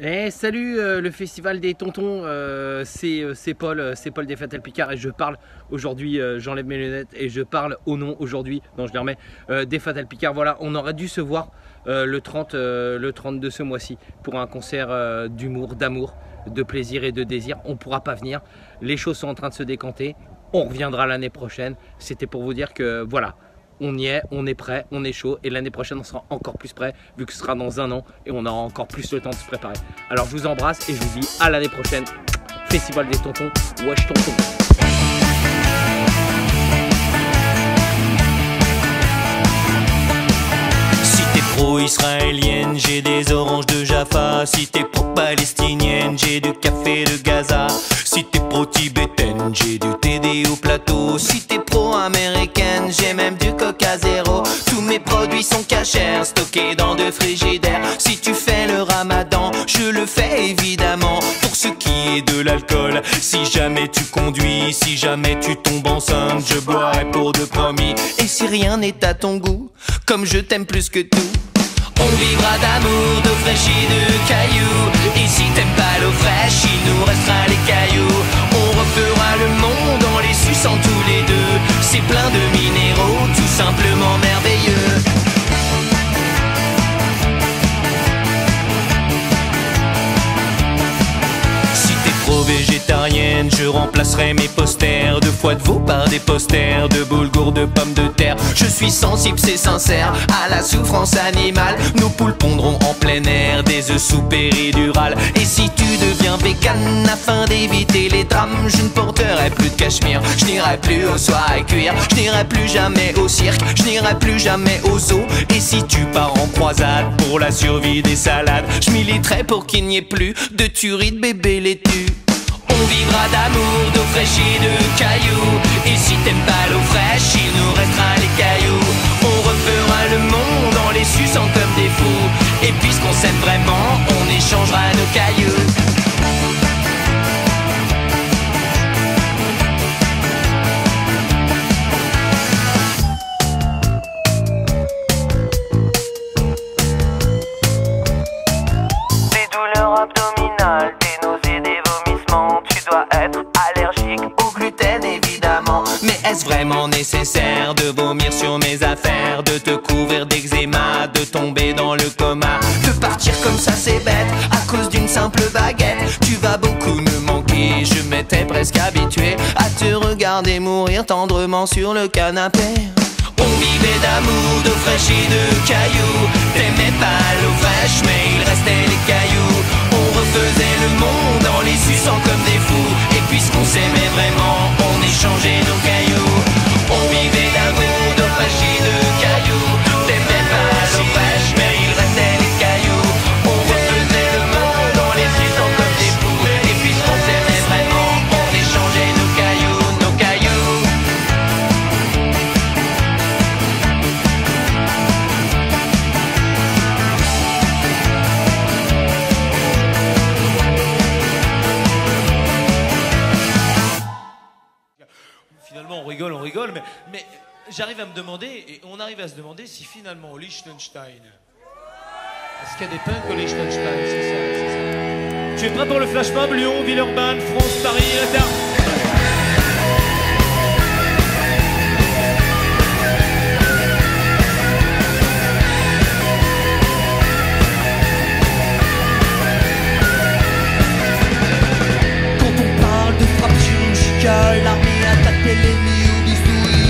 Et salut le festival des tontons, c'est Paul des Fatal Picard et je parle aujourd'hui, j'enlève mes lunettes et je parle au nom aujourd'hui, non je les remets, des Fatal Picard. Voilà, on aurait dû se voir le 30 de ce mois-ci pour un concert d'humour, d'amour, de plaisir et de désir. On ne pourra pas venir, les choses sont en train de se décanter, on reviendra l'année prochaine. C'était pour vous dire que voilà, on y est, on est prêt, on est chaud et l'année prochaine on sera encore plus prêt vu que ce sera dans un an et on aura encore plus le temps de se préparer. Alors je vous embrasse et je vous dis à l'année prochaine. Festival des tontons, wesh tonton. Si t'es pro-israélienne, j'ai des oranges de Jaffa. Si t'es pro-palestinienne, j'ai du café de Gaza. Si t'es pro-tibétaine, j'ai du TD au plateau. Si t'es pro-américaine, j'ai même du Coca Zéro. Tous mes produits sont cachers, stockés dans deux frigidaires. Si tu fais le ramadan, je le fais évidemment. Pour ce qui est de l'alcool, si jamais tu conduis, si jamais tu tombes enceinte, je boirai pour de promis. Et si rien n'est à ton goût, comme je t'aime plus que tout, on vivra d'amour, d'eau fraîche et de cailloux. Et si t'aimes pas l'eau fraîche, il nous restera les cailloux. On refera le monde en les suçant tous les deux. C'est plein de minéraux, tout simplement merveilleux. Si t'es pro-végétarienne, je remplacerai mes posters de foie de veau par des posters de boulgour de pommes de terre. Je suis sensible, c'est sincère, à la souffrance animale. Nos poules pondront en plein air des œufs sous péridurale. Et si tu deviens vegan afin d'éviter les drames, je ne porterai plus de cachemire, je n'irai plus aux soirées cuir, je n'irai plus jamais au cirque, je n'irai plus jamais au zoo. Et si tu pars en croisade pour la survie des salades, je militerai pour qu'il n'y ait plus de tueries de bébés laitues. On vivra d'amour, d'eau fraîche et de cailloux. Et si t'aimes pas l'eau fraîche, il nous restera les cailloux. On refera le monde en les suçant comme des fous. Et puisqu'on s'aime vraiment, on échangera nos cailloux. Des douleurs abdominales, des nausées, des vomissements. Tu dois être allergique au gluten évidemment. Mais est-ce vraiment nécessaire de vomir sur mes affaires, de te couvrir d'eczéma, de tomber dans le coma, de partir comme ça c'est bête à cause d'une simple baguette? Tu vas beaucoup me manquer, je m'étais presque habitué à te regarder mourir tendrement sur le canapé. On vivait d'amour, d'eau fraîche et de cailloux. T'aimais pas l'eau fraîche mais il restait les cailloux. On refaisait le monde en les suçant comme des fous. Et puisqu'on s'aimait vraiment, on échangeait nos cailloux. On vivait d'amour, d'eau fraîche et de cailloux. T'aimais pas l'eau fraîche mais il restait les cailloux. On refaisait le monde en les suçant comme des fous. Et puisqu'on s'aimait vraiment, on échangeait nos cailloux, nos cailloux. Finalement, on rigole, mais j'arrive à me demander, et on arrive à se demander si finalement au Liechtenstein, est-ce qu'il y a des punks au Liechtenstein? C'est ça. Tu es prêt pour le flash mob? Lyon, Villeurbanne, France, Paris, la terre. Quand on parle de frappe chirurgicale, l'armée attaque l'ennemi au bistouri.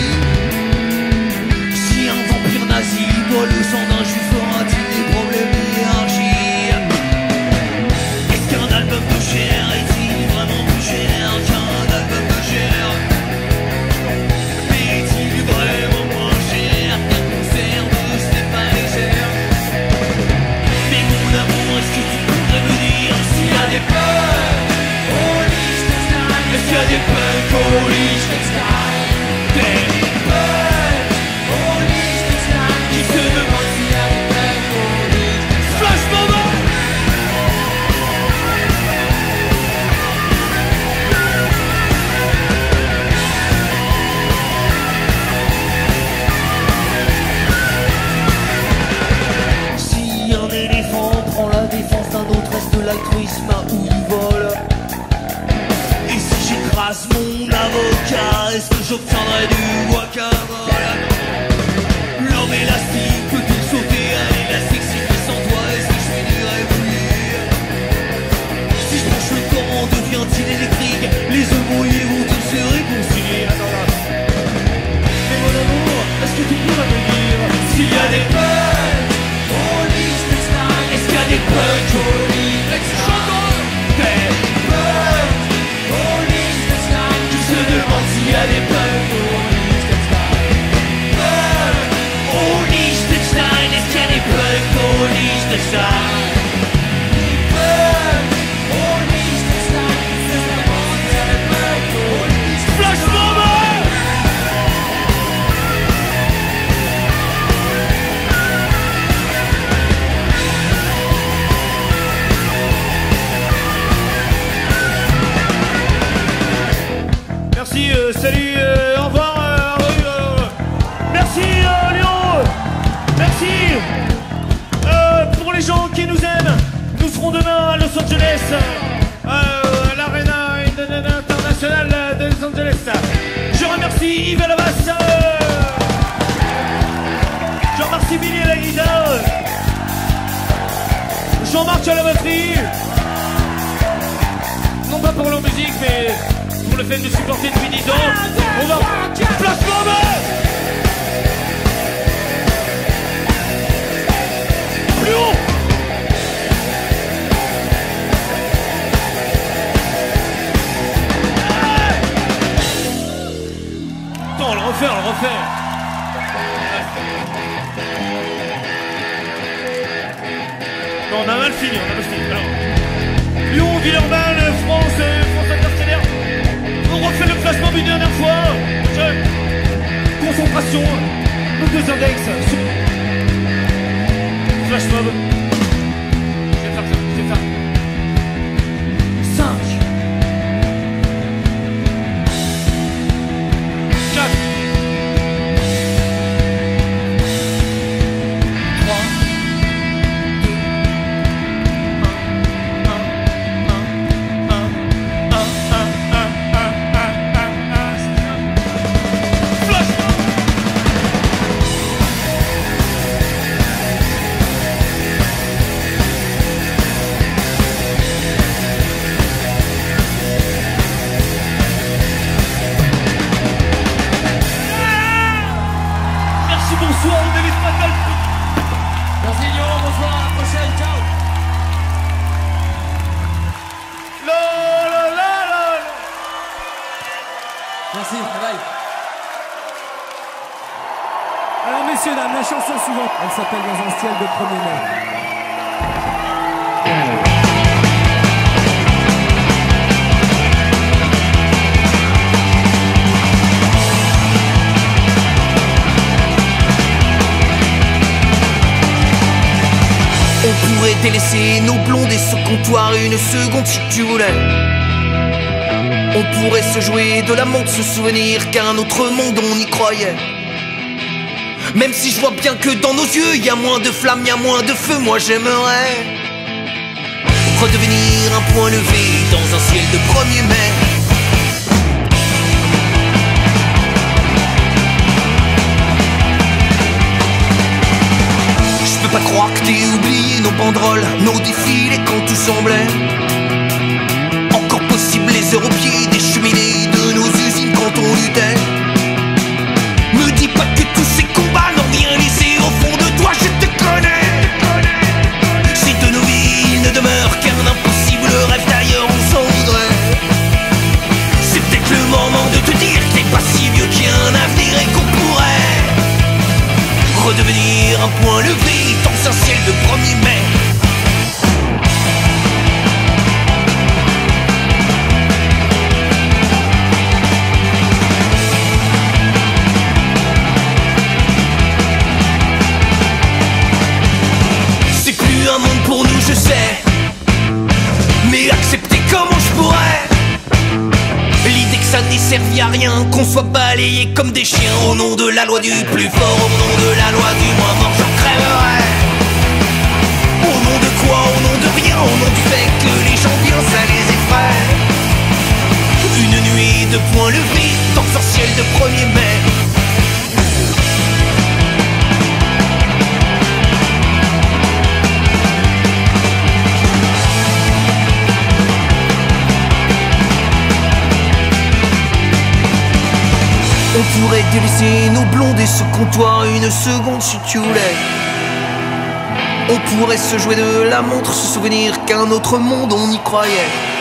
Si un vampire nazi boit le sang d'un juif, aura-t-il des problèmes d'hiérarchie? Est-ce qu'un album plus cher est-il vraiment plus cher qu'un j'obtiendrai du guacamole. L'homme élastique peut-il sauter à l'élastique si fait sans toi, est-ce que je finirai bouillir? Si je branche le courant, devient-il électrique? Les œufs brouillés vont-ils se réconcilier? Mais mon amour, est-ce que tu pourrais me dire s'il y a des bugs au Liechtenstein? Est-ce qu'il y a des bugs au Liechtenstein? Des bugs au Liechtenstein? Je se demande s'il y a des bugs au Liechtenstein. Bugs au Liechtenstein? Est-ce qu'il y a des bugs au Liechtenstein? Bugs au Liechtenstein? Je se demande s'il y a des bugs au Liechtenstein. Flash Mob! Merci, salut, au revoir, merci Lyon, merci pour les gens qui nous aiment. Nous serons demain à Los Angeles, à l'Arena Internationale de Los Angeles. Je remercie Yves à la basse, je remercie Billy à la guitare, Jean-Marc à la batterie, non pas pour leur musique mais pour le fait de supporter depuis 10 ans. On va... Flash Mob! Plus haut! Attends, on le refait, Non, on a mal fini, Alors, Lyon, Villeurbanne, France Interstellaire. On refait le Flash Mob une dernière fois. Concentration. Nos deux index. Flash Mob. Je vais faire ça. 5 4 3 Bonsoir, on délivre pas de Merci Lyon, bonsoir, à la prochaine, ciao. La. Merci, bye. Alors messieurs, dames, la chanson suivante, elle s'appelle Dans un ciel de 1er mai. On pourrait délaisser nos blondes et ce comptoir une seconde si tu voulais. On pourrait se jouer de la montre, se souvenir qu'à un autre monde on y croyait. Même si je vois bien que dans nos yeux y a moins de flammes, y a moins de feu, moi j'aimerais redevenir un point levé dans un ciel de 1er mai. Je peux pas croire que t'aies oublié nos banderoles, nos défilés quand tout semblait encore possible, les heures au pied des cheminées de nos usines quand on luttait. Me dis pas que tous ces combats n'ont rien laissé au fond de toi, je te connais. Si de nos vies il ne demeure qu'un impossible rêve, d'ailleurs on s'en voudrait. C'est peut-être le moment de te dire que t'es pas si vieux, qu'il y a un avenir et qu'on pourrait redevenir un point levé dans un ciel de 1er mai. C'est plus un monde pour nous, je sais, mais accepter comment je pourrais l'idée que ça n'ait servi à rien, qu'on soit balayé comme des chiens au nom de la loi du plus fort, au nom de la loi du moins mort, j'en crèverais. Au nom de quoi? Au nom de rien, au nom du fait que les gens bien ça les effraie. Une nuée de points levés dans un ciel de 1er On pourrait délaisser nos blondes et ce comptoir une seconde si tu voulais. On pourrait se jouer de la montre, se souvenir qu'un autre monde on y croyait.